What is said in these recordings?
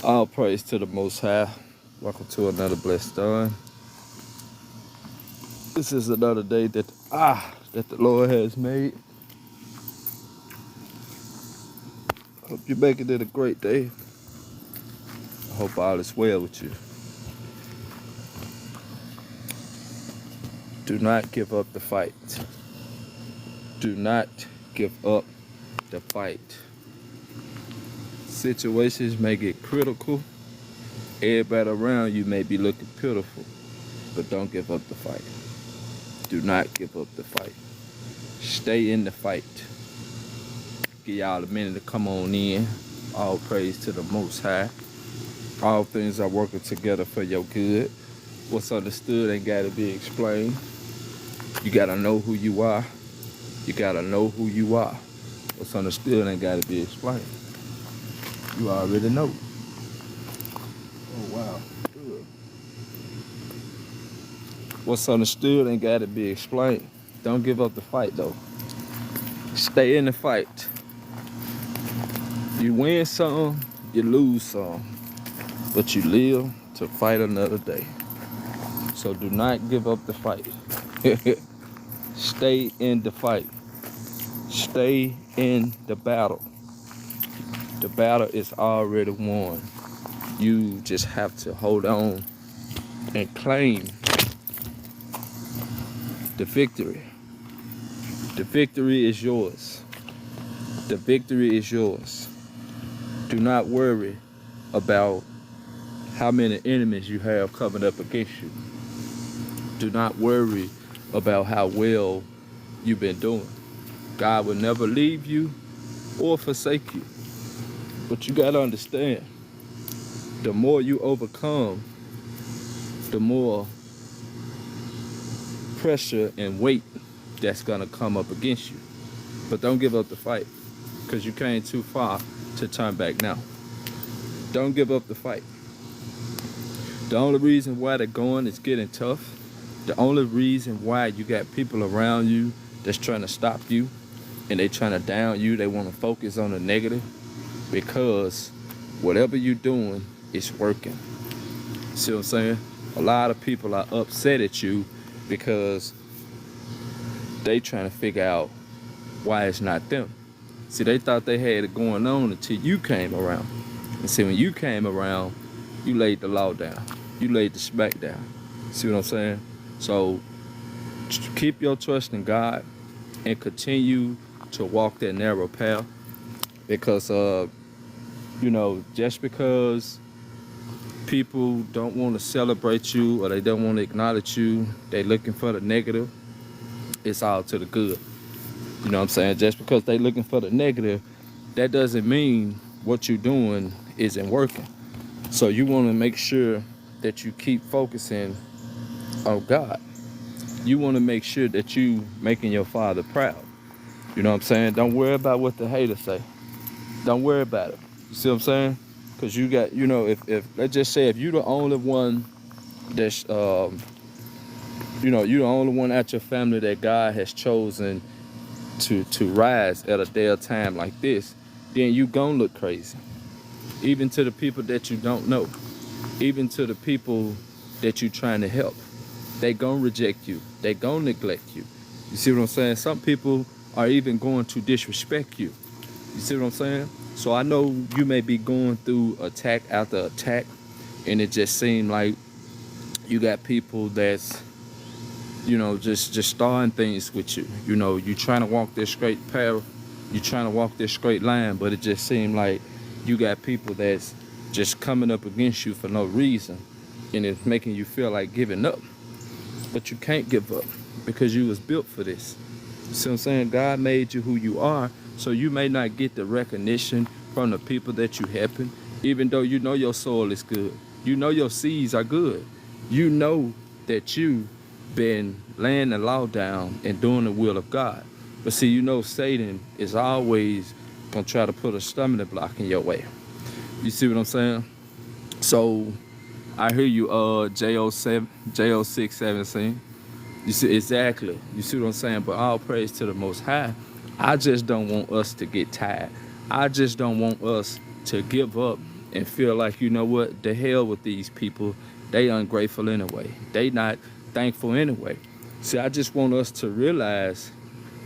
All praise to the Most High. Welcome to another blessed dawn. This is another day that the Lord has made. Hope you're making it a great day. I hope all is well with you. Do not give up the fight. Do not give up the fight. Situations may get critical. Everybody around you may be looking pitiful, but don't give up the fight. Do not give up the fight. Stay in the fight. Give y'all a minute to come on in. All praise to the Most High. All things are working together for your good. What's understood ain't got to be explained. You got to know who you are. You got to know who you are. What's understood ain't got to be explained. You already know. Oh, wow. Good. What's understood ain't got to be explained. Don't give up the fight, though. Stay in the fight. You win some, you lose some. But you live to fight another day. So do not give up the fight. Stay in the fight. Stay in the battle. The battle is already won. You just have to hold on and claim the victory. The victory is yours. The victory is yours. Do not worry about how many enemies you have coming up against you. Do not worry about how well you've been doing. God will never leave you or forsake you. But you got to understand, the more you overcome, the more pressure and weight that's going to come up against you. But don't give up the fight, because you came too far to turn back now. Don't give up the fight. The only reason why the going is getting tough, the only reason why you got people around you that's trying to stop you and they trying to down you, they want to focus on the negative, because whatever you're doing is working. See what I'm saying? A lot of people are upset at you because they trying to figure out why it's not them. See, they thought they had it going on until you came around. And see, when you came around, you laid the law down. You laid the smack down. See what I'm saying? So keep your trust in God and continue to walk that narrow path, because just because people don't want to celebrate you or they don't want to acknowledge you, they looking for the negative, it's all to the good. You know what I'm saying? Just because they looking for the negative, that doesn't mean what you're doing isn't working. So you want to make sure that you keep focusing on God. You want to make sure that you making your Father proud. You know what I'm saying? Don't worry about what the haters say. Don't worry about it. You see what I'm saying? Because you got, if let's just say if you're the only one that's, you're the only one at your family that God has chosen to rise at a day of time like this, then you gonna look crazy. Even to the people that you don't know. Even to the people that you're trying to help. They gonna reject you. They gonna neglect you. You see what I'm saying? Some people are even going to disrespect you. You see what I'm saying? So I know you may be going through attack after attack, and it just seems like you got people that's, just starting things with you. You trying to walk this straight path, you trying to walk this straight line, but it just seems like you got people that's just coming up against you for no reason, and it's making you feel like giving up. But you can't give up, because you was built for this. You see what I'm saying? God made you who you are, so you may not get the recognition from the people that you helping, even though you know your soil is good. You know your seeds are good. You know that you been laying the law down and doing the will of God. But see, Satan is always gonna try to put a stumbling block in your way. You see what I'm saying? So I hear you, J0617. You see, exactly. You see what I'm saying? But all praise to the Most High. I just don't want us to get tired. I just don't want us to give up and feel like, you know what, the hell with these people. They ungrateful anyway. They not thankful anyway. See, I just want us to realize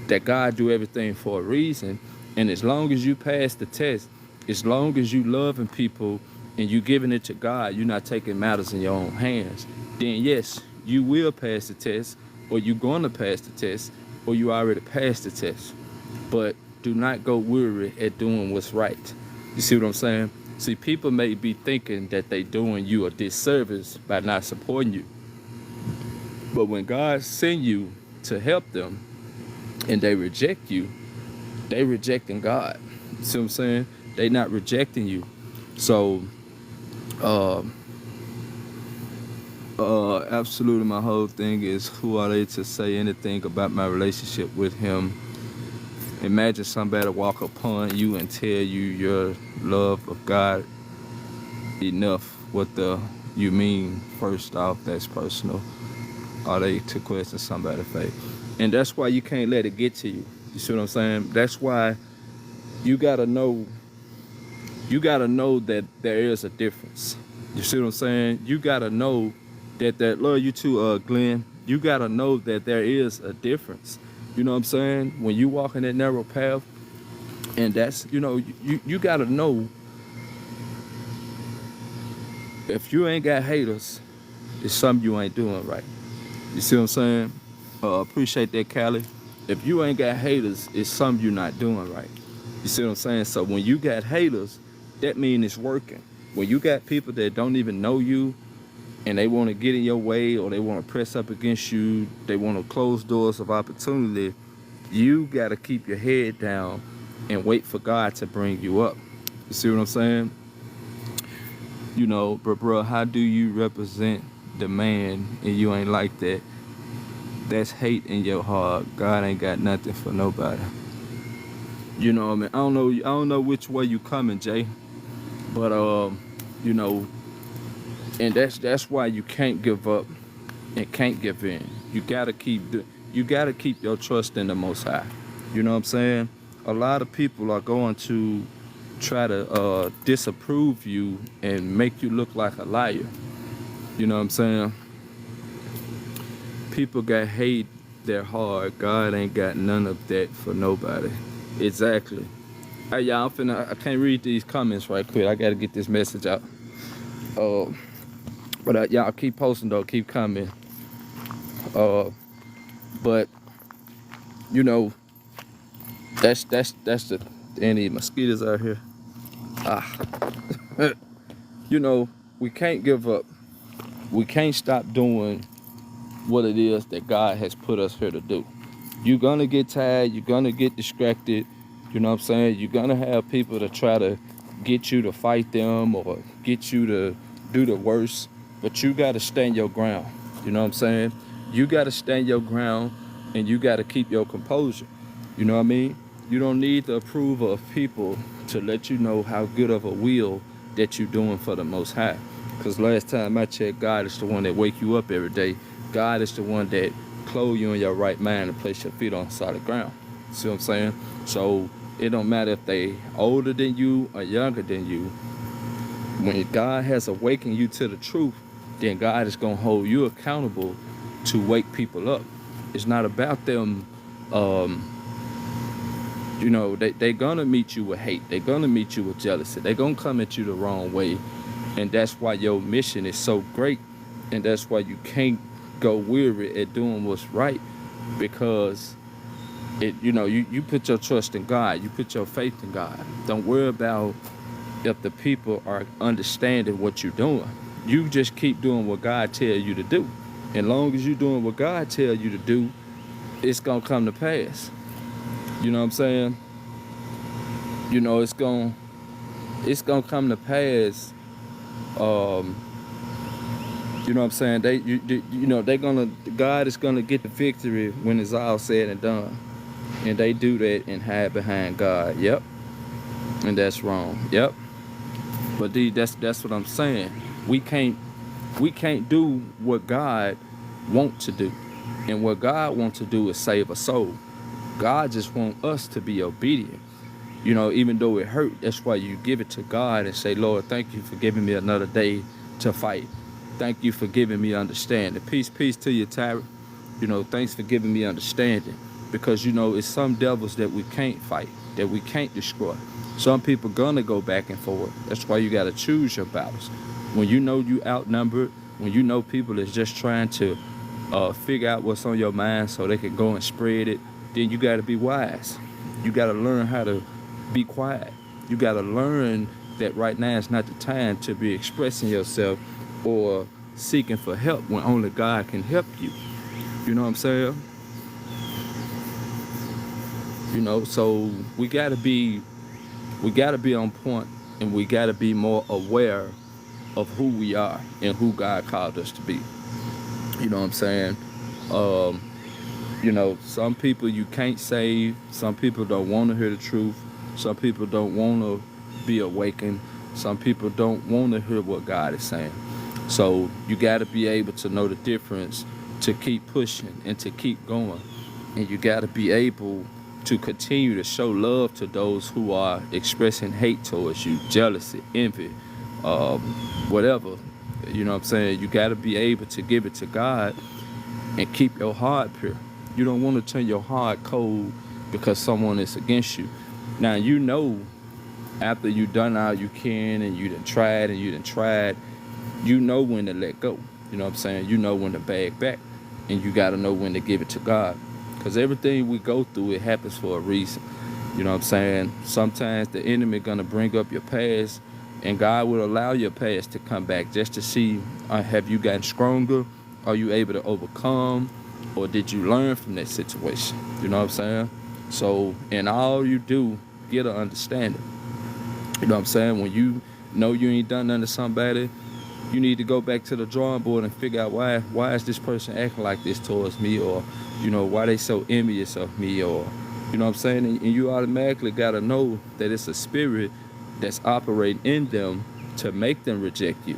that God do everything for a reason. And as long as you pass the test, as long as you loving people and you giving it to God, you're not taking matters in your own hands, then yes, you will pass the test, or you're going to pass the test, or you already passed the test. But do not go weary at doing what's right. You see what I'm saying? See, people may be thinking that they doing you a disservice by not supporting you. But when God send you to help them and they reject you, they rejecting God. You see what I'm saying? They not rejecting you. So, absolutely my whole thing is, who are they to say anything about my relationship with him? Imagine somebody walk upon you and tell you your love of God enough. What the you mean? First off, that's personal. Are they to question somebody's faith? And that's why you can't let it get to you. You see what I'm saying? That's why you gotta know that there is a difference. You see what I'm saying? You gotta know that love you too, Glenn. You gotta know that there is a difference. You know what I'm saying? When you walk in that narrow path, and that's, you gotta know, if you ain't got haters, it's something you ain't doing right. You see what I'm saying? Appreciate that, Callie. If you ain't got haters, it's something you're not doing right. You see what I'm saying? So when you got haters, that means it's working. When you got people that don't even know you and they want to get in your way, or they want to press up against you, they want to close doors of opportunity, you got to keep your head down and wait for God to bring you up. You see what I'm saying? But bro, how do you represent the man and you ain't like that? That's hate in your heart. God ain't got nothing for nobody. You know what I mean? I don't know which way you coming, Jay. But and that's why you can't give up and can't give in. You gotta keep your trust in the Most High. You know what I'm saying? A lot of people are going to try to disapprove you and make you look like a liar. You know what I'm saying? People got hate their heart. God ain't got none of that for nobody. Exactly. Hey, y'all, I can't read these comments right quick. I gotta get this message out. But y'all keep posting though, keep coming. But that's the any mosquitoes out here. We can't give up. We can't stop doing what it is that God has put us here to do. You're gonna get tired, you're gonna get distracted, you know what I'm saying? You're gonna have people to try to get you to fight them or get you to do the worst, but you gotta stand your ground, you know what I'm saying? You gotta stand your ground and you gotta keep your composure, you know what I mean? You don't need the approval of people to let you know how good of a will that you're doing for the Most High. Because last time I checked, God is the one that wake you up every day. God is the one that clothe you in your right mind and place your feet on solid ground. See what I'm saying? So it don't matter if they older than you or younger than you. When God has awakened you to the truth, then God is going to hold you accountable to wake people up. It's not about them, they're going to meet you with hate. They're going to meet you with jealousy. They're going to come at you the wrong way. And that's why your mission is so great. And that's why you can't go weary at doing what's right, because you put your trust in God, you put your faith in God. Don't worry about if the people are understanding what you're doing. You just keep doing what God tells you to do. And long as you're doing what God tells you to do, it's gonna come to pass. You know what I'm saying? It's gonna come to pass. You know what I'm saying? God is gonna get the victory when it's all said and done. And they do that and hide behind God. Yep. And that's wrong. Yep. But that's what I'm saying. We can't do what God wants to do. And what God wants to do is save a soul. God just wants us to be obedient. You know, even though it hurt, that's why you give it to God and say, Lord, thank you for giving me another day to fight. Thank you for giving me understanding. Peace to you, Tyra. You know, thanks for giving me understanding. Because, you know, it's some devils that we can't fight, that we can't destroy. Some people gonna go back and forth. That's why you gotta choose your battles. When you know you outnumbered, when you know people is just trying to figure out what's on your mind so they can go and spread it, then you gotta be wise. You gotta learn how to be quiet. You gotta learn that right now is not the time to be expressing yourself or seeking for help when only God can help you. You know what I'm saying? You know, so we gotta be on point, and we gotta be more aware of who we are and who God called us to be. You know what I'm saying? You know, some people you can't save. Some people don't want to hear the truth. Some people don't want to be awakened. Some people don't want to hear what God is saying. So you got to be able to know the difference, to keep pushing and to keep going. And you got to be able to continue to show love to those who are expressing hate towards you, jealousy, envy, whatever. You know what I'm saying? You got to be able to give it to God and keep your heart pure. You don't want to turn your heart cold because someone is against you. Now, you know, after you done all you can and you done tried, you know when to let go. You know what I'm saying? You know when to bag back, and you got to know when to give it to God. Because everything we go through, it happens for a reason. You know what I'm saying? Sometimes the enemy going to bring up your past, and God will allow your past to come back just to see, have you gotten stronger? Are you able to overcome? Or did you learn from that situation? You know what I'm saying? So in all you do, get an understanding. You know what I'm saying? When you know you ain't done nothing to somebody, you need to go back to the drawing board and figure out why is this person acting like this towards me, or, you know, why they so envious of me, or, you know what I'm saying? And you automatically got to know that it's a spirit that's operating in them to make them reject you.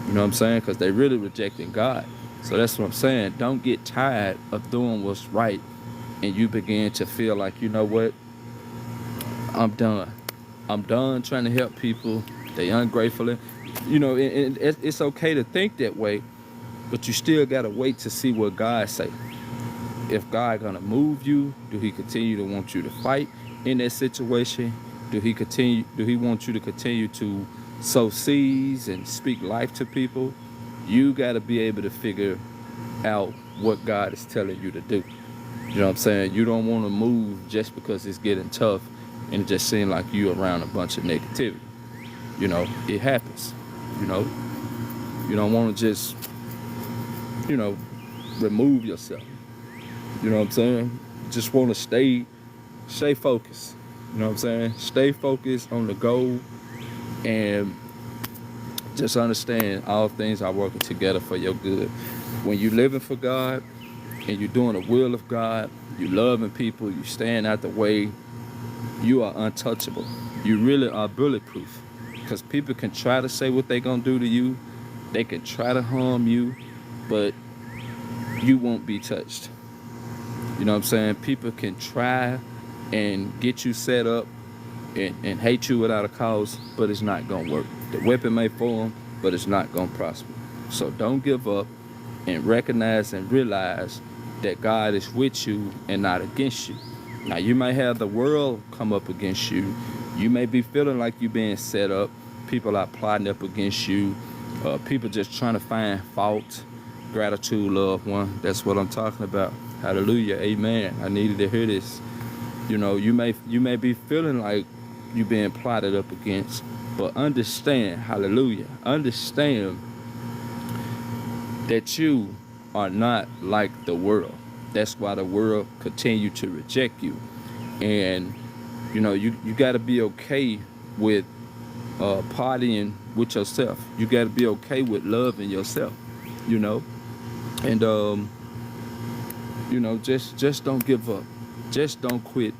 You know what I'm saying? Because they really rejecting God. So that's what I'm saying. Don't get tired of doing what's right and you begin to feel like, you know what? I'm done. I'm done trying to help people. They ungrateful. You know, and it's okay to think that way, but you still got to wait to see what God say. If God going to move you, do he continue to want you to fight in that situation? Do he want you to continue to sow seeds and speak life to people? You got to be able to figure out what God is telling you to do. You know what I'm saying? You don't want to move just because it's getting tough and it just seems like you around a bunch of negativity. You know, it happens. You know, you don't want to just, you know, remove yourself. You know what I'm saying? You just want to stay focused. You know what I'm saying? Stay focused on the goal and just understand all things are working together for your good. When you're living for God and you're doing the will of God, you loving people, you staying out the way, you are untouchable. You really are bulletproof. Because people can try to say what they're going to do to you. They can try to harm you, but you won't be touched. You know what I'm saying? People can try and get you set up and hate you without a cause, but it's not going to work. The weapon may form, but it's not going to prosper. So don't give up, and recognize and realize that God is with you and not against you. Now, you might have the world come up against you. You may be feeling like you're being set up. People are plotting up against you. People just trying to find fault. Gratitude, loved one. That's what I'm talking about. Hallelujah. Amen. I needed to hear this. You know, you may be feeling like you're being plotted up against, but understand, hallelujah, understand that you are not like the world. That's why the world continue to reject you. And, you know, you got to be okay with partying with yourself. You got to be okay with loving yourself, you know. And, you know, just don't give up. Just don't quit.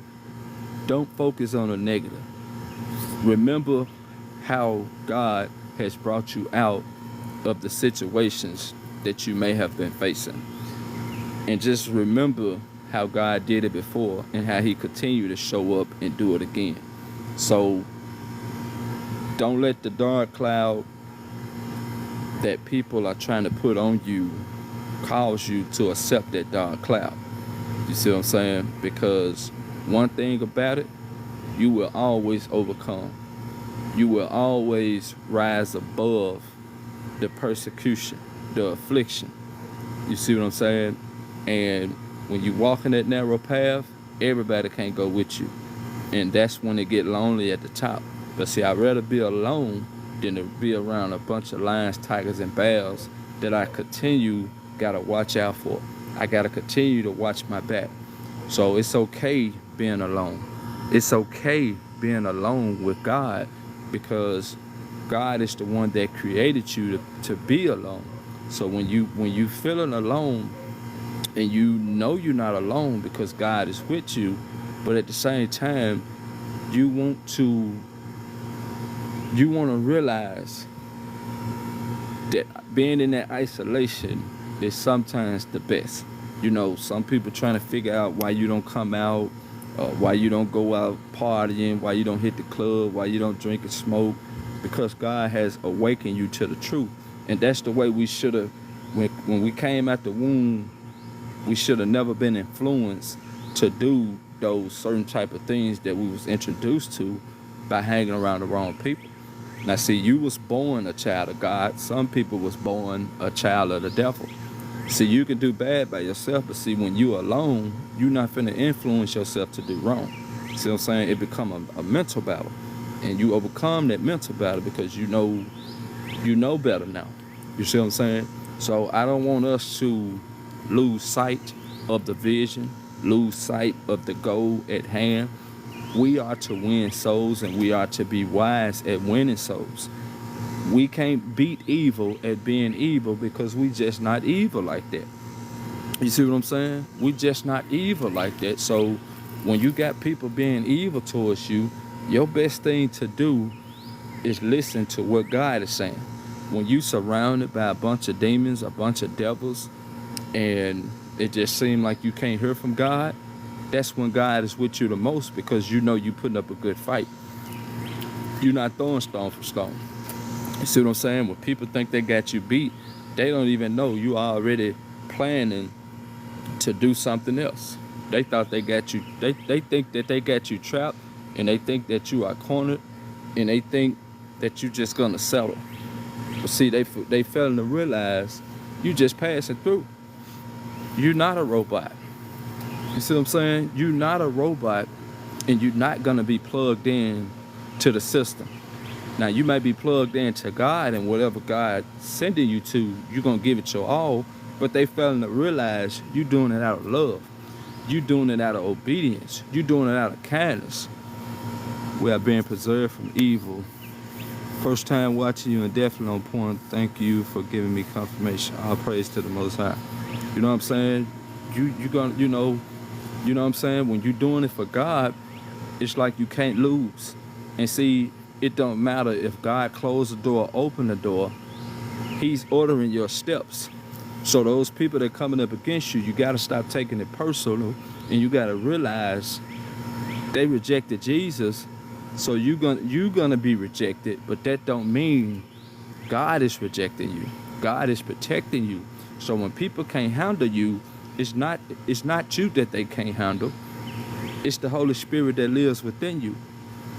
Don't focus on the negative. Remember how God has brought you out of the situations that you may have been facing. And just remember how God did it before and how he continued to show up and do it again. So don't let the dark cloud that people are trying to put on you cause you to accept that dark cloud. You see what I'm saying? Because one thing about it, you will always overcome. You will always rise above the persecution, the affliction. You see what I'm saying? And when you walk in that narrow path, everybody can't go with you. And that's when it get lonely at the top. But see, I'd rather be alone than to be around a bunch of lions, tigers, and bears that I gotta watch out for. I gotta continue to watch my back. So it's okay being alone. It's okay being alone with God, because God is the one that created you to be alone. So when you feeling alone, and you know you're not alone because God is with you, but at the same time, you want to realize that being in that isolation is sometimes the best. You know, some people trying to figure out why you don't come out, why you don't go out partying, why you don't hit the club, why you don't drink and smoke, because God has awakened you to the truth. And that's the way we should have, when we came out the womb, we should have never been influenced to do those certain type of things that we was introduced to by hanging around the wrong people. Now see, you was born a child of God. Some people was born a child of the devil. See, you can do bad by yourself, but see, when you alone, you're not finna influence yourself to do wrong. See what I'm saying? It become a mental battle. And you overcome that mental battle because you know better now. You see what I'm saying? So I don't want us to lose sight of the vision, lose sight of the goal at hand. We are to win souls, and we are to be wise at winning souls. We can't beat evil at being evil because we just not evil like that. You see what I'm saying? We just not evil like that. So when you got people being evil towards you, your best thing to do is listen to what God is saying. When you surrounded by a bunch of demons, a bunch of devils, and it just seems like you can't hear from God, that's when God is with you the most, because you know you putting up a good fight. You're not throwing stone for stone. You see what I'm saying? When people think they got you beat, they don't even know you already planning to do something else. They thought they got you, they think that they got you trapped, and they think that you are cornered, and they think that you just gonna settle. But see, they failing to realize you just passing through. You're not a robot. You see what I'm saying? You're not a robot, and you're not gonna be plugged in to the system. Now, you might be plugged into God, and whatever God sending you to, you're going to give it your all, but they failing to realize you're doing it out of love. You're doing it out of obedience. You're doing it out of kindness. We are being preserved from evil. First time watching you and definitely on point. Thank you for giving me confirmation. All praise to the Most High. You know what I'm saying? You know what I'm saying? When you're doing it for God, it's like you can't lose. And see, it don't matter if God closed the door, open the door. He's ordering your steps. So those people that are coming up against you, you got to stop taking it personal, and you got to realize they rejected Jesus, so you're gonna be rejected. But that don't mean God is rejecting you. God is protecting you. So when people can't handle you, it's not you that they can't handle. It's the Holy Spirit that lives within you.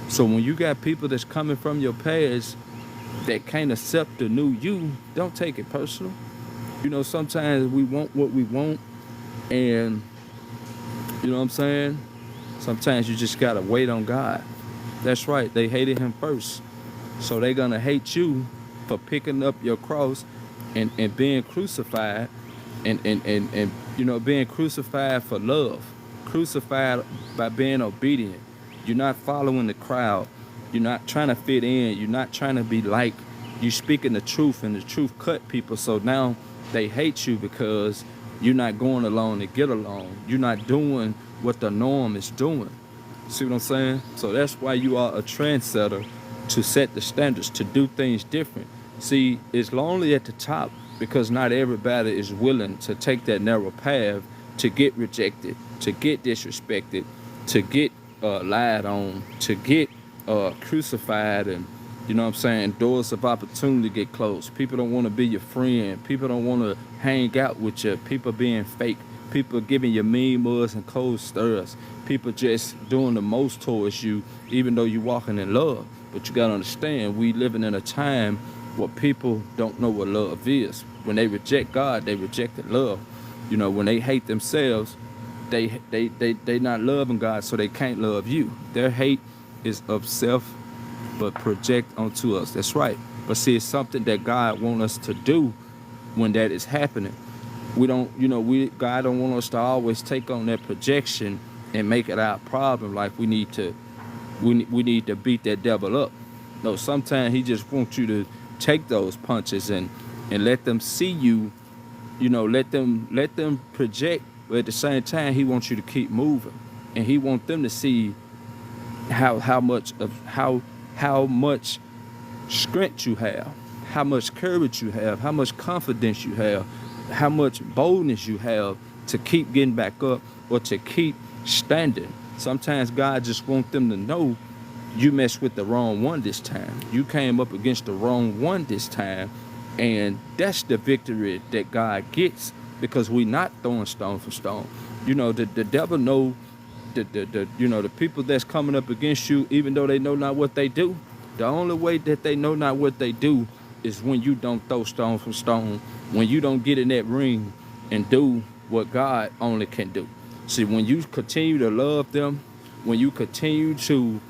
So when you got people that's coming from your past that can't accept the new you, don't take it personal. You know, sometimes we want what we want, and you know what I'm saying? Sometimes you just gotta wait on God. That's right, they hated him first. So they're gonna hate you for picking up your cross and being crucified and you know, being crucified for love. Crucified by being obedient. You're not following the crowd. You're not trying to fit in. You're not trying to be like. You're speaking the truth, and the truth cut people. So now they hate you because you're not going along to get along. You're not doing what the norm is doing. See what I'm saying? So that's why you are a trendsetter, to set the standards, to do things different. See, it's lonely at the top because not everybody is willing to take that narrow path, to get rejected, to get disrespected, to get lied on, to get crucified, and you know what I'm saying, doors of opportunity get closed. People don't want to be your friend. People don't want to hang out with you. People being fake. People giving you mean mugs and cold stirs. People just doing the most towards you, even though you're walking in love. But you gotta understand, we living in a time where people don't know what love is. When they reject God, they rejected love. You know, when they hate themselves, they not loving God, so they can't love you. Their hate is of self, but project onto us. That's right. But see, it's something that God want us to do when that is happening. We don't, you know, God don't want us to always take on that projection and make it our problem. Like we need to beat that devil up. No, sometimes he just wants you to take those punches and let them see you, you know, let them project, but at the same time he wants you to keep moving. And he wants them to see how much strength you have, how much courage you have, how much confidence you have, how much boldness you have to keep getting back up or to keep standing. Sometimes God just wants them to know you messed with the wrong one this time. You came up against the wrong one this time, and that's the victory that God gets, because we're not throwing stone for stone. You know, the devil know the people that's coming up against you, even though they know not what they do. The only way that they know not what they do is when you don't throw stone for stone, when you don't get in that ring and do what God only can do. See, when you continue to love them, when you continue to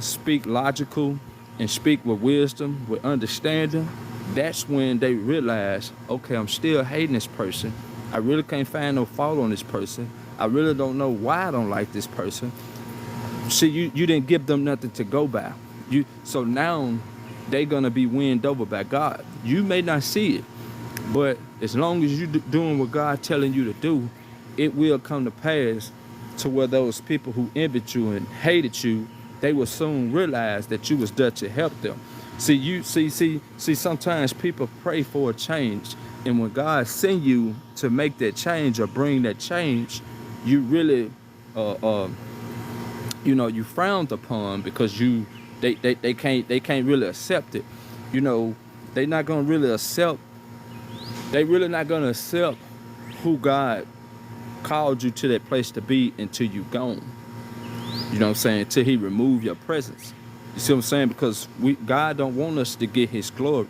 speak logical and speak with wisdom, with understanding, that's when they realize, okay, I'm still hating this person. I really can't find no fault on this person. I really don't know why I don't like this person. See, you didn't give them nothing to go by. So now they're going to be won over by God. You may not see it, but as long as you're doing what God telling you to do, it will come to pass to where those people who envied you and hated you, they will soon realize that you was there to help them. See, sometimes people pray for a change, and when God send you to make that change or bring that change, you really, you frowned upon, because they can't really accept it. You know, they not gonna really accept. They really not gonna accept who God called you to that place to be until you gone. You know what I'm saying? Until he remove your presence. You see what I'm saying? Because God don't want us to get his glory.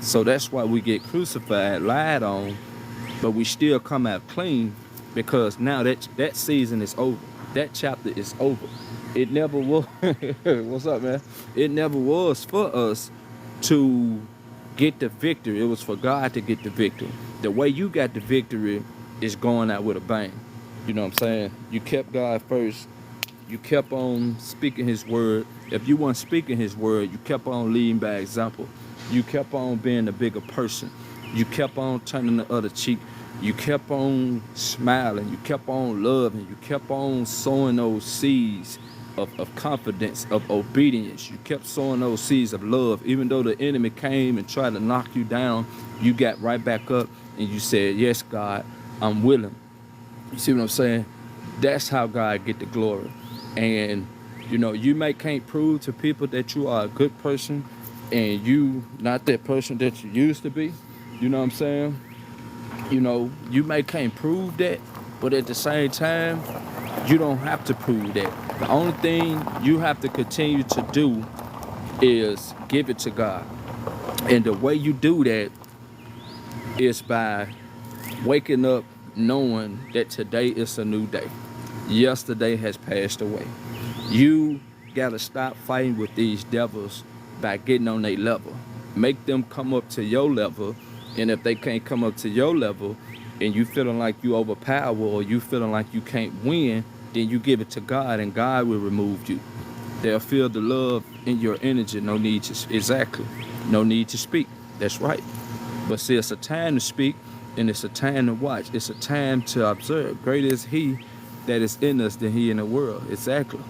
So that's why we get crucified, lied on, but we still come out clean, because now that season is over. That chapter is over. It never was. What's up, man? It never was for us to get the victory. It was for God to get the victory. The way you got the victory is going out with a bang. You know what I'm saying? You kept God first. You kept on speaking his word. If you weren't speaking his word, you kept on leading by example. You kept on being a bigger person. You kept on turning the other cheek. You kept on smiling. You kept on loving. You kept on sowing those seeds of confidence, of obedience. You kept sowing those seeds of love. Even though the enemy came and tried to knock you down, you got right back up and you said, yes, God, I'm willing. You see what I'm saying? That's how God get the glory. And, you know, you can't prove to people that you are a good person and you not that person that you used to be. You know what I'm saying? You know, you can't prove that, but at the same time, you don't have to prove that. The only thing you have to continue to do is give it to God. And the way you do that is by waking up knowing that today is a new day. Yesterday has passed away. You gotta stop fighting with these devils by getting on their level. Make them come up to your level, and if they can't come up to your level and you feeling like you overpower or you feeling like you can't win, then you give it to God and God will remove you. They'll feel the love in your energy. No need to speak. That's right. But see, it's a time to speak and it's a time to watch. It's a time to observe. Greater is he that is in us than he in the world. Exactly.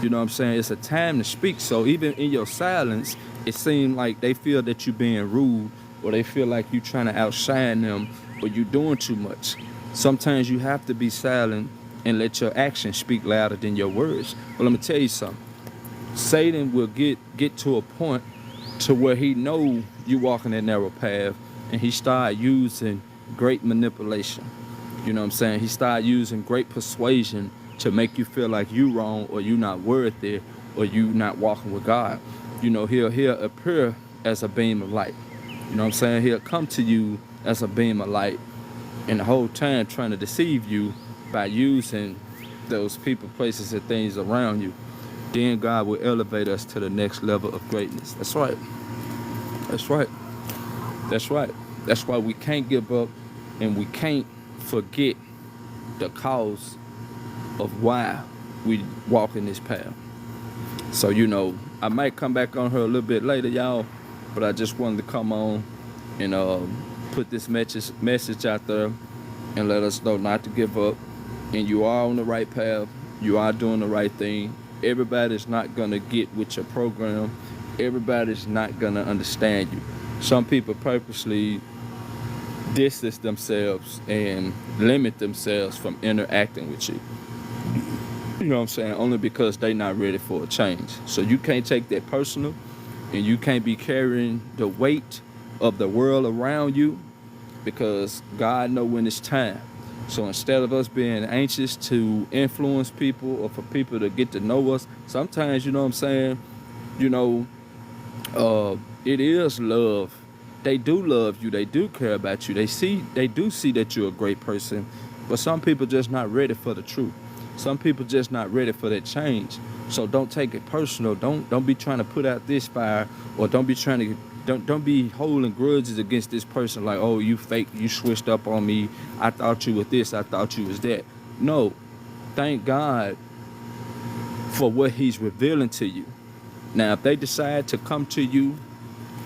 You know what I'm saying? It's a time to speak. So even in your silence, it seems like they feel that you're being rude, or they feel like you're trying to outshine them, or you're doing too much. Sometimes you have to be silent and let your actions speak louder than your words. But let me tell you something. Satan will get to a point to where he know you walking that narrow path, and he start using great manipulation. You know what I'm saying? He start using great persuasion to make you feel like you wrong, or you not worthy, or you not walking with God. You know, he'll appear as a beam of light. You know what I'm saying? He'll come to you as a beam of light, and the whole time trying to deceive you by using those people, places, and things around you. Then God will elevate us to the next level of greatness. That's right. That's right. That's right. That's why we can't give up, and we can't forget the cause of why we walk in this path. So, you know, I might come back on her a little bit later, y'all, but I just wanted to come on and put this message out there and let us know not to give up. And you are on the right path. You are doing the right thing. Everybody's not going to get with your program. Everybody's not going to understand you. Some people purposely distance themselves and limit themselves from interacting with you. You know what I'm saying? Only because they're not ready for a change. So you can't take that personal, and you can't be carrying the weight of the world around you, because God knows when it's time. So instead of us being anxious to influence people or for people to get to know us, sometimes, you know what I'm saying, you know, it is love. They do love you. They do care about you. They do see that you're a great person. But some people just not ready for the truth. Some people just not ready for that change. So don't take it personal. Don't be trying to put out this fire, or don't be holding grudges against this person like, oh, you fake, you switched up on me. I thought you was this, I thought you was that. No. Thank God for what he's revealing to you. Now, if they decide to come to you,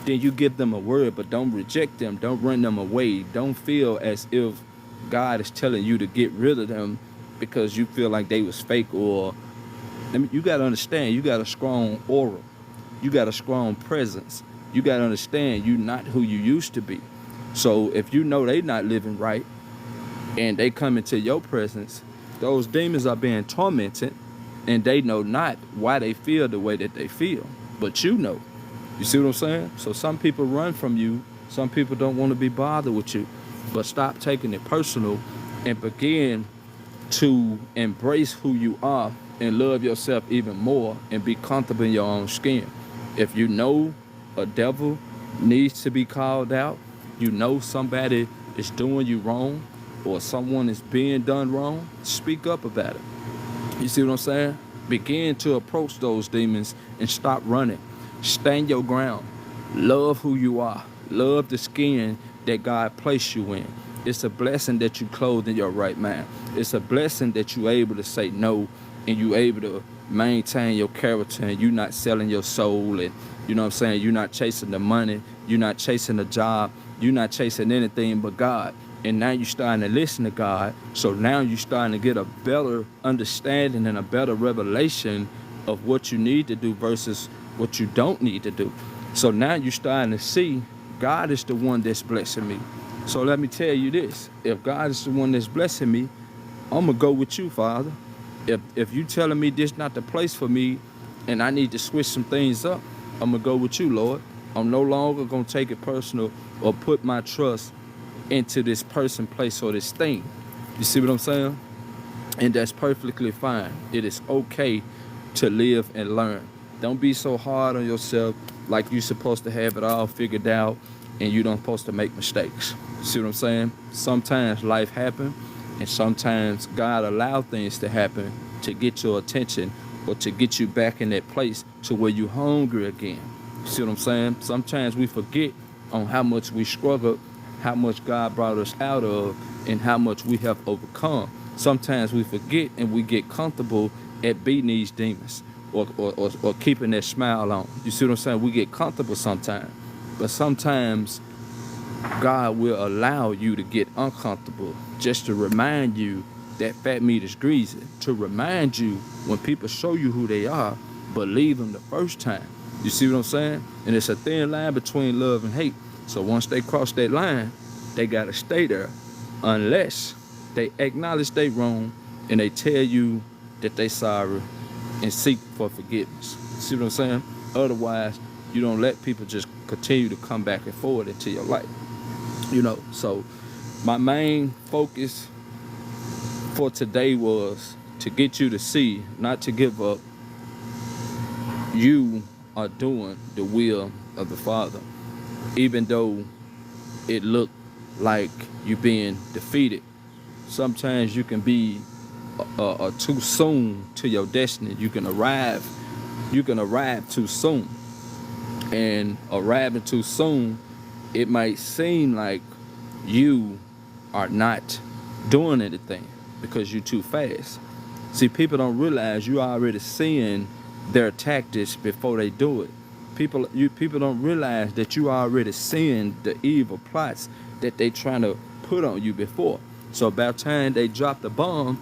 then you give them a word, but don't reject them. Don't run them away. Don't feel as if God is telling you to get rid of them because you feel like they was fake. Or you got to understand, you got a strong aura. You got a strong presence. You got to understand you're not who you used to be. So if you know they not living right and they come into your presence, those demons are being tormented, and they know not why they feel the way that they feel, but you know. You see what I'm saying? So some people run from you. Some people don't want to be bothered with you. But stop taking it personal and begin to embrace who you are and love yourself even more and be comfortable in your own skin. If you know a devil needs to be called out, you know somebody is doing you wrong, or someone is being done wrong, speak up about it. You see what I'm saying? Begin to approach those demons and stop running. Stand your ground. Love who you are. Love the skin that God placed you in. It's a blessing that you clothed in your right mind. It's a blessing that you're able to say no, and you're able to maintain your character, and you're not selling your soul, and you know what I'm saying, you're not chasing the money, you're not chasing the job, you're not chasing anything but God. And now you're starting to listen to God. So now you're starting to get a better understanding and a better revelation of what you need to do versus what you don't need to do. So now you're starting to see God is the one that's blessing me. So let me tell you this. If God is the one that's blessing me, I'm going to go with you, Father. If you telling me this not the place for me and I need to switch some things up, I'm going to go with you, Lord. I'm no longer going to take it personal or put my trust into this person, place, or this thing. You see what I'm saying? And that's perfectly fine. It is okay to live and learn. Don't be so hard on yourself like you're supposed to have it all figured out and you don't supposed to make mistakes. See what I'm saying? Sometimes life happens, and sometimes God allows things to happen to get your attention or to get you back in that place to where you're hungry again. See what I'm saying? Sometimes we forget on how much we struggled, how much God brought us out of, and how much we have overcome. Sometimes we forget and we get comfortable at beating these demons or keeping that smile on. You see what I'm saying? We get comfortable sometimes. But sometimes God will allow you to get uncomfortable just to remind you that fat meat is greasy, to remind you when people show you who they are, believe them the first time. You see what I'm saying? And it's a thin line between love and hate. So once they cross that line, they got to stay there unless they acknowledge they wrong and they tell you that they sorry and seek for forgiveness. See what I'm saying? Otherwise, you don't let people just continue to come back and forth into your life. So my main focus for today was to get you to see, not to give up. You are doing the will of the Father, even though it looked like you being defeated. Sometimes you can be too soon to your destiny. You can arrive too soon, and arriving too soon, it might seem like you are not doing anything because you're too fast. See, people don't realize you already seeing their tactics before they do it. People don't realize that you already seeing the evil plots that they trying to put on you before. So about time they drop the bomb,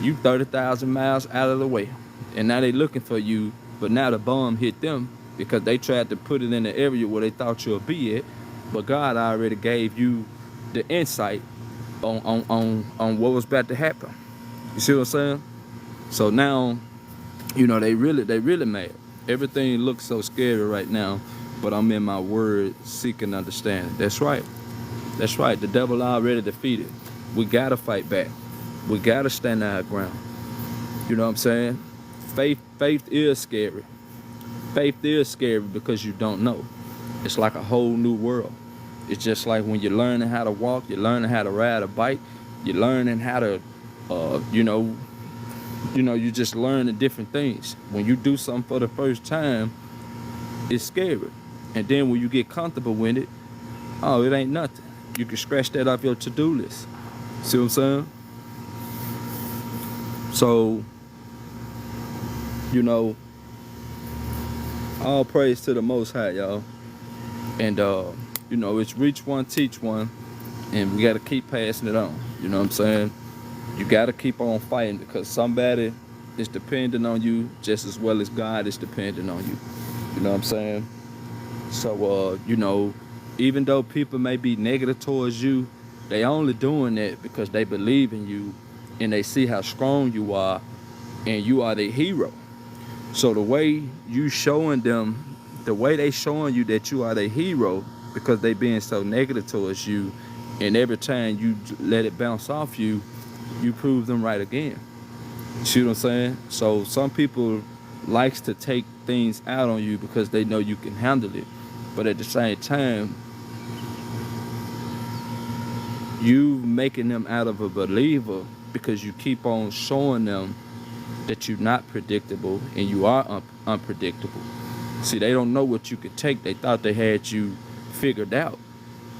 you 30,000 miles out of the way, and now they looking for you. But now the bomb hit them because they tried to put it in the area where they thought you'll be at. But God already gave you the insight on what was about to happen. You see what I'm saying? So now, they really mad. Everything looks so scary right now, but I'm in my word seeking understanding. That's right. The devil already defeated. We gotta fight back. We gotta stand our ground. You know what I'm saying? Faith is scary. Faith is scary because you don't know. It's like a whole new world. It's just like when you're learning how to walk, you're learning how to ride a bike, you're learning how to, you're just learning different things. When you do something for the first time, it's scary. And then when you get comfortable with it, oh, it ain't nothing. You can scratch that off your to-do list. See what I'm saying? So, all praise to the Most High, y'all. And, it's reach one, teach one, and we got to keep passing it on. You know what I'm saying? You got to keep on fighting because somebody is depending on you just as well as God is depending on you. You know what I'm saying? So, even though people may be negative towards you, they only doing that because they believe in you and they see how strong you are and you are their hero. So the way they showing you that you are their hero because they being so negative towards you, and every time you let it bounce off you, you prove them right again. You see what I'm saying? So some people likes to take things out on you because they know you can handle it. But at the same time, you making them out of a believer because you keep on showing them that you're not predictable and you are unpredictable. See, they don't know what you could take. They thought they had you figured out.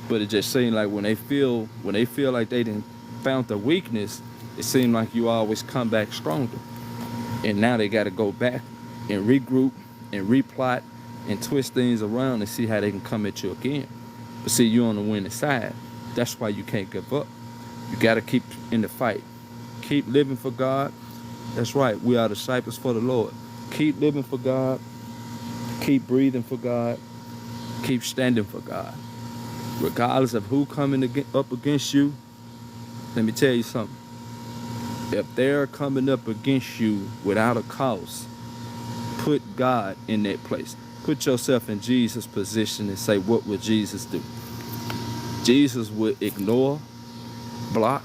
But it just seemed like when they feel like they didn't found the weakness, it seemed like you always come back stronger. And now they got to go back and regroup and replot and twist things around and see how they can come at you again. But see, you're on the winning side. That's why you can't give up. You got to keep in the fight. Keep living for God. That's right. We are disciples for the Lord. Keep living for God. Keep breathing for God. Keep standing for God. Regardless of who coming up against you, let me tell you something. If they're coming up against you without a cause, put God in that place. Put yourself in Jesus' position and say, what would Jesus do? Jesus would ignore, block,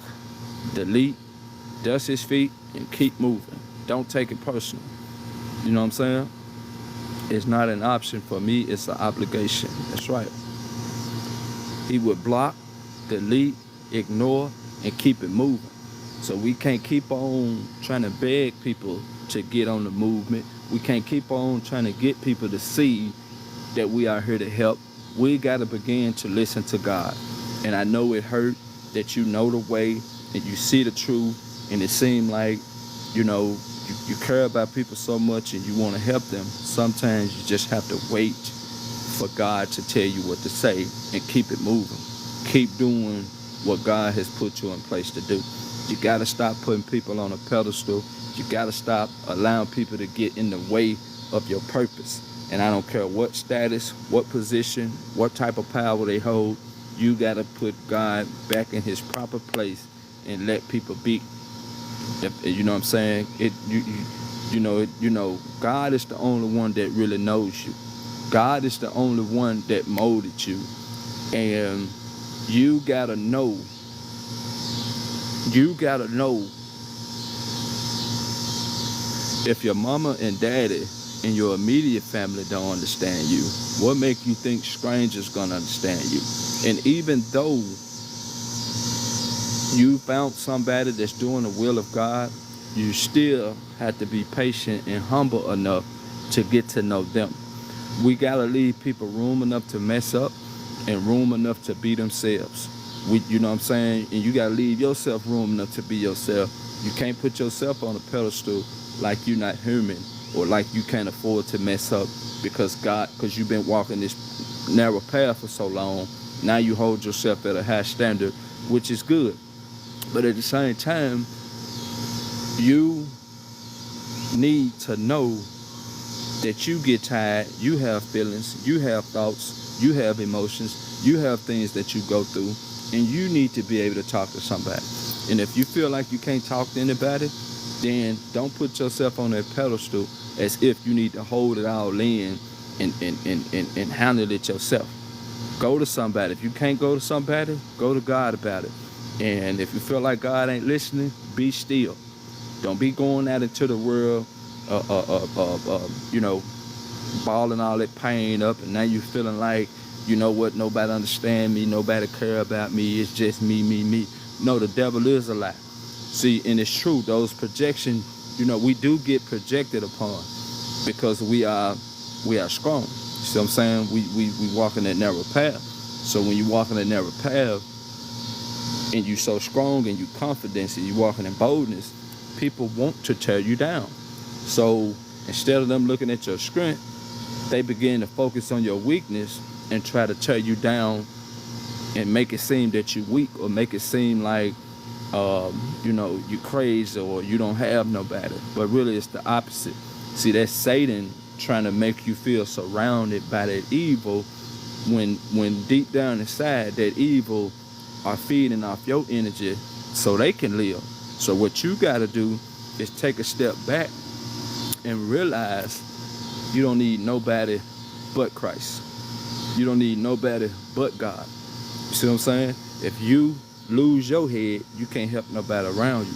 delete, dust his feet, and keep moving. Don't take it personal. You know what I'm saying? It's not an option for me, it's an obligation. That's right. He would block, delete, ignore, and keep it moving. So we can't keep on trying to beg people to get on the movement. We can't keep on trying to get people to see that we are here to help. We got to begin to listen to God. And I know it hurt that you know the way and you see the truth, and it seemed like, you care about people so much and you want to help them. Sometimes you just have to wait for God to tell you what to say and keep it moving. Keep doing what God has put you in place to do. You got to stop putting people on a pedestal. You got to stop allowing people to get in the way of your purpose. And I don't care what status, what position, what type of power they hold, you got to put God back in his proper place and let people be. You know what I'm saying? God is the only one that really knows you. God is the only one that molded you. And you gotta know if your mama and daddy and your immediate family don't understand you, what make you think strangers gonna understand you? And even though you found somebody that's doing the will of God, you still have to be patient and humble enough to get to know them. We gotta leave people room enough to mess up and room enough to be themselves. You know what I'm saying? And you gotta leave yourself room enough to be yourself. You can't put yourself on a pedestal like you're not human or like you can't afford to mess up because you've been walking this narrow path for so long. Now you hold yourself at a high standard, which is good. But at the same time, you need to know that you get tired, you have feelings, you have thoughts, you have emotions, you have things that you go through, and you need to be able to talk to somebody. And if you feel like you can't talk to anybody, then don't put yourself on that pedestal as if you need to hold it all in and handle it yourself. Go to somebody. If you can't go to somebody, go to God about it. And if you feel like God ain't listening, be still. Don't be going out into the world, balling all that pain up, and now you feeling like, you know what, nobody understand me, nobody care about me, it's just me. No, the devil is a lie. See, and it's true, those projections, we do get projected upon because we are strong. You see what I'm saying? We walk in that narrow path. So when you walk in that narrow path and you so strong and you confident and you walking in boldness, people want to tear you down. So instead of them looking at your strength, they begin to focus on your weakness and try to tear you down and make it seem that you're weak or make it seem like you crazy or you don't have nobody. But really it's the opposite. See, that's Satan trying to make you feel surrounded by that evil when deep down inside that evil are feeding off your energy so they can live. So what you got to do is take a step back and realize you don't need nobody but Christ. You don't need nobody but God. You see what I'm saying? If you lose your head, you can't help nobody around you.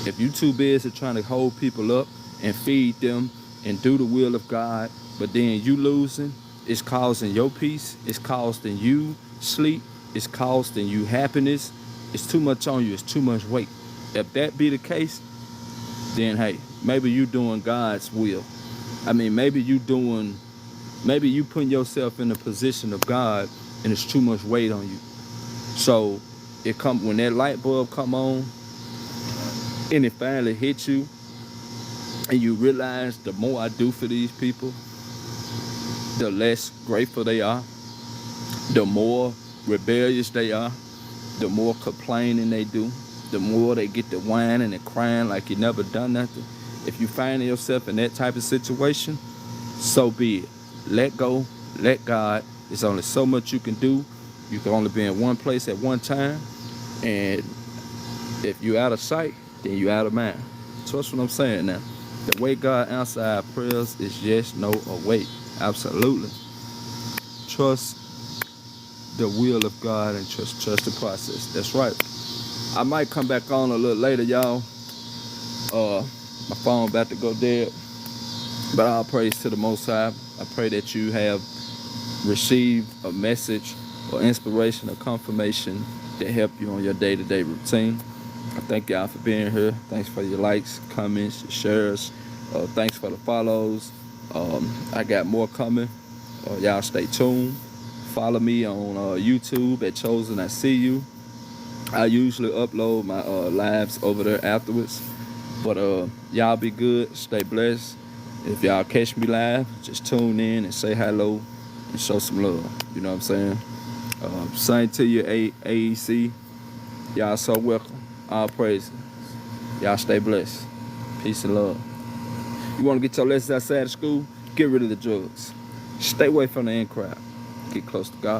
If you too busy trying to hold people up and feed them and do the will of God, but then you losing, it's causing your peace, it's costing you sleep, it's costing you happiness, it's too much on you, it's too much weight. If that be the case, then hey, maybe you doing God's will. Maybe you putting yourself in the position of God and it's too much weight on you. So when that light bulb come on and it finally hits you and you realize the more I do for these people, the less grateful they are, the more rebellious they are, the more complaining they do, the more they get to whining and crying like you never done nothing. If you find yourself in that type of situation, so be it. Let go, let God. There's only so much you can do. You can only be in one place at one time. And if you're out of sight, then you're out of mind. So that's what I'm saying now. The way God answers our prayers is yes, no, or wait. Absolutely. Trust the will of God and trust the process. That's right. I might come back on a little later, y'all. My phone about to go dead. But all praise to the Most High. I pray that you have received a message or inspiration or confirmation that help you on your day-to-day routine. I thank y'all for being here. Thanks for your likes, comments, your shares. Thanks for the follows. I got more coming. Y'all stay tuned. Follow me on YouTube at Chosen I See You. I usually upload my lives over there afterwards. But y'all be good. Stay blessed. If y'all catch me live, just tune in and say hello and show some love. You know what I'm saying? Same to you, AEC. Y'all so welcome. All praise. Y'all stay blessed. Peace and love. You want to get your lessons outside of school? Get rid of the drugs. Stay away from the in crowd. Get close to God.